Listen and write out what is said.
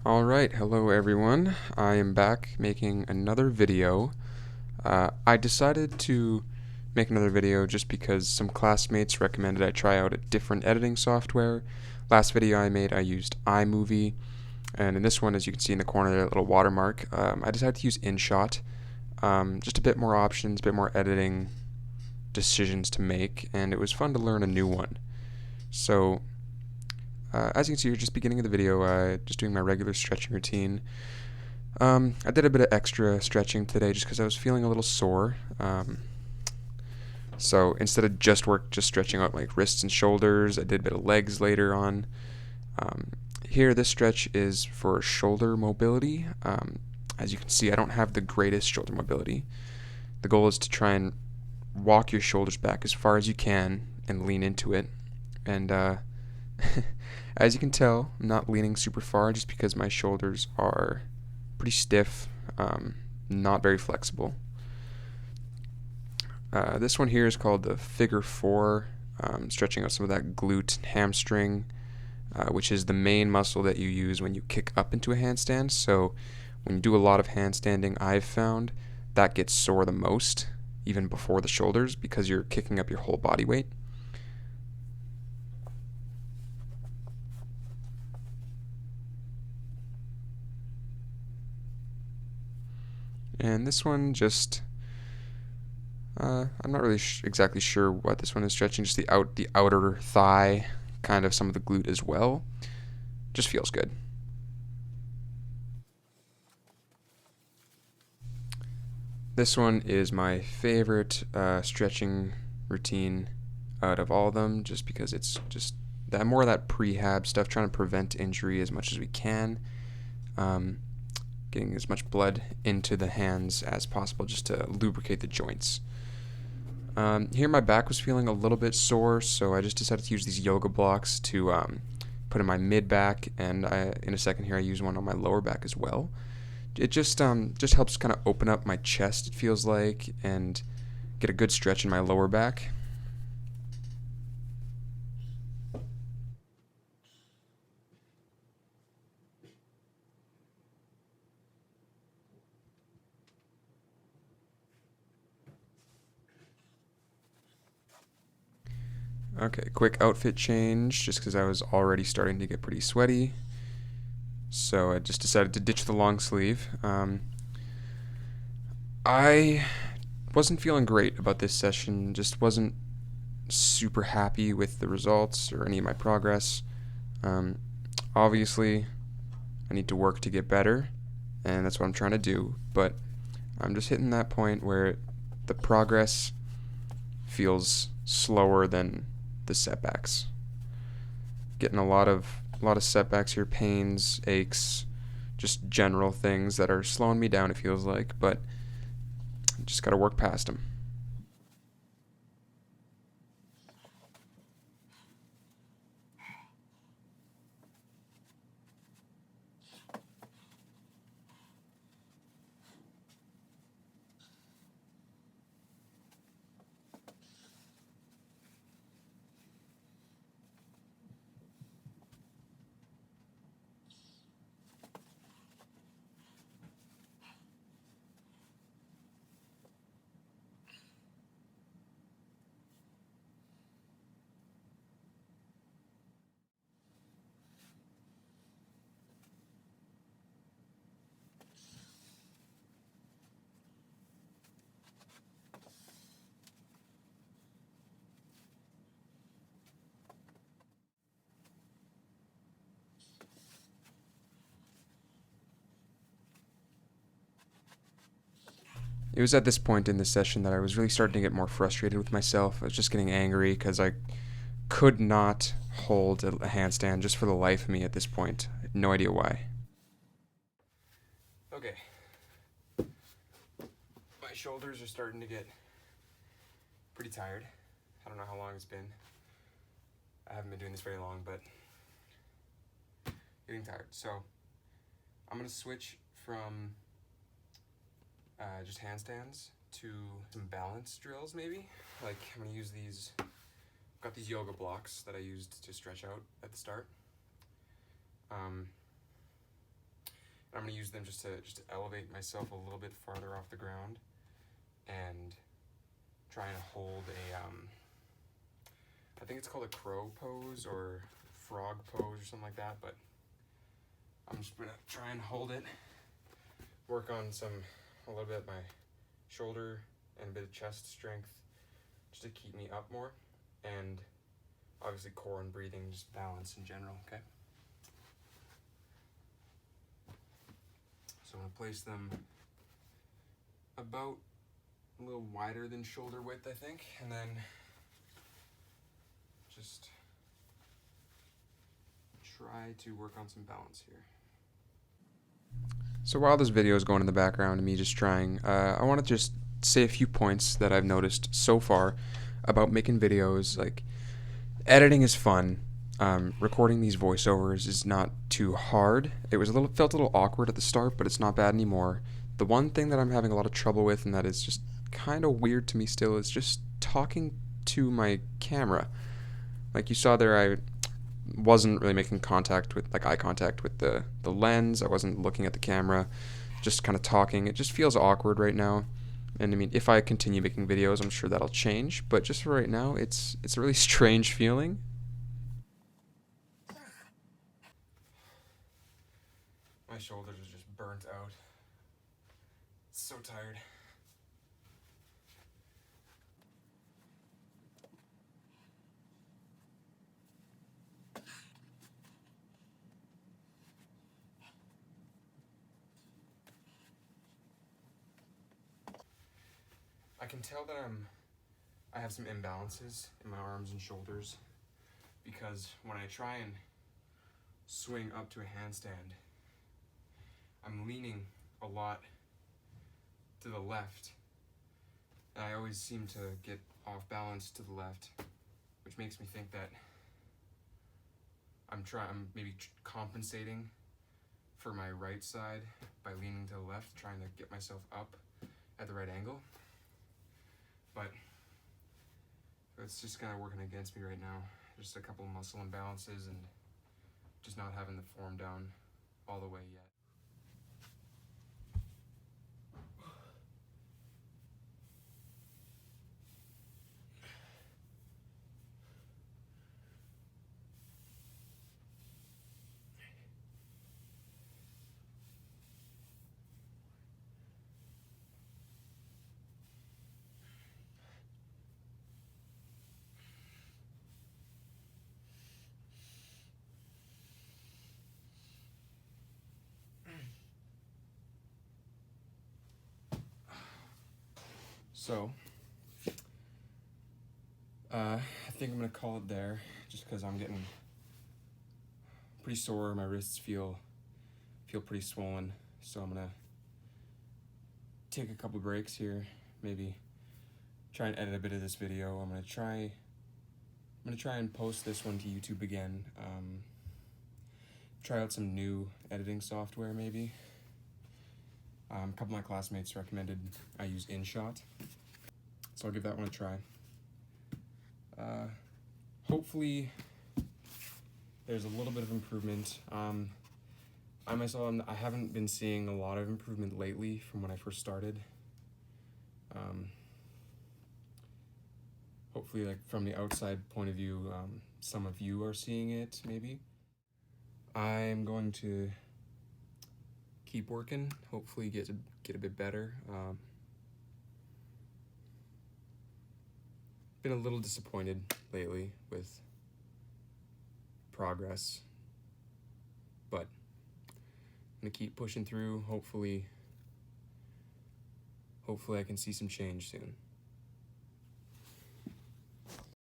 Alright, hello everyone. I am back making another video. I decided to make another video just because some classmates recommended I try out a different editing software. Last video I made I used iMovie, and in this one, as you can see in the corner there, a little watermark, I decided to use InShot. Just a bit more options, a bit more editing decisions to make, and it was fun to learn a new one. So as you can see, you're just beginning of the video, just doing my regular stretching routine. I did a bit of extra stretching today just because I was feeling a little sore. So instead of just stretching out like wrists and shoulders, I did a bit of legs later on. Here, this stretch is for shoulder mobility. As you can see, I don't have the greatest shoulder mobility. The goal is to try and walk your shoulders back as far as you can and lean into it. And as you can tell, I'm not leaning super far just because my shoulders are pretty stiff, not very flexible. This one here is called the figure 4, stretching out some of that glute and hamstring, which is the main muscle that you use when you kick up into a handstand. So when you do a lot of handstanding, I've found that gets sore the most, even before the shoulders, because you're kicking up your whole body weight. And this one just, I'm not really exactly sure what this one is stretching, just the outer thigh, kind of some of the glute as well. Just feels good. This one is my favorite stretching routine out of all of them, just because it's just that more of that prehab stuff, trying to prevent injury as much as we can. Getting as much blood into the hands as possible just to lubricate the joints. Here my back was feeling a little bit sore, so I just decided to use these yoga blocks to put in my mid back, and in a second here I use one on my lower back as well. It just helps kind of open up my chest, it feels like, and get a good stretch in my lower back. Okay, quick outfit change, just because I was already starting to get pretty sweaty. So I just decided to ditch the long sleeve. I wasn't feeling great about this session, just wasn't super happy with the results or any of my progress. Obviously, I need to work to get better, and that's what I'm trying to do, but I'm just hitting that point where the progress feels slower than the setbacks. Getting a lot of setbacks here, pains, aches, just general things that are slowing me down, it feels like, but just got to work past them. It was at this point in the session that I was really starting to get more frustrated with myself. I was just getting angry because I could not hold a handstand just for the life of me at this point. I had no idea why. Okay. My shoulders are starting to get pretty tired. I don't know how long it's been. I haven't been doing this very long, but getting tired. So I'm going to switch from just handstands to some balance drills maybe. Like I'm going to use these, I've got these yoga blocks that I used to stretch out at the start. I'm going to use them just to elevate myself a little bit farther off the ground and try and hold a, I think it's called a crow pose or frog pose or something like that, but I'm just going to try and hold it, work on a little bit of my shoulder and a bit of chest strength just to keep me up more, and obviously core and breathing, just balance in general, okay? So I'm going to place them about a little wider than shoulder width, I think, and then just try to work on some balance here. So while this video is going in the background and me just trying, I want to just say a few points that I've noticed so far about making videos. Like, editing is fun. Recording these voiceovers is not too hard. It felt a little awkward at the start, but it's not bad anymore. The one thing that I'm having a lot of trouble with, and that is just kind of weird to me still, is just talking to my camera. Like you saw there, I wasn't really making eye contact with the lens. I wasn't looking at the camera, just kind of talking. It just feels awkward right now. And I mean, if I continue making videos, I'm sure that'll change. But just for right now, it's a really strange feeling. My shoulders are just burnt out. So tired. I can tell that I have some imbalances in my arms and shoulders, because when I try and swing up to a handstand, I'm leaning a lot to the left, and I always seem to get off balance to the left, which makes me think that I'm maybe compensating for my right side by leaning to the left, trying to get myself up at the right angle. But it's just kind of working against me right now. Just a couple of muscle imbalances and just not having the form down all the way yet. So, I think I'm gonna call it there, just because I'm getting pretty sore. My wrists feel pretty swollen, so I'm gonna take a couple breaks here. Maybe try and edit a bit of this video. I'm gonna try and post this one to YouTube again. Try out some new editing software, maybe. A couple of my classmates recommended I use InShot, so I'll give that one a try. Hopefully there's a little bit of improvement. I myself, I haven't been seeing a lot of improvement lately from when I first started. Hopefully, like, from the outside point of view, some of you are seeing it, maybe. I'm going to keep working, hopefully get a bit better. Been a little disappointed lately with progress, but I'm gonna keep pushing through. Hopefully I can see some change soon.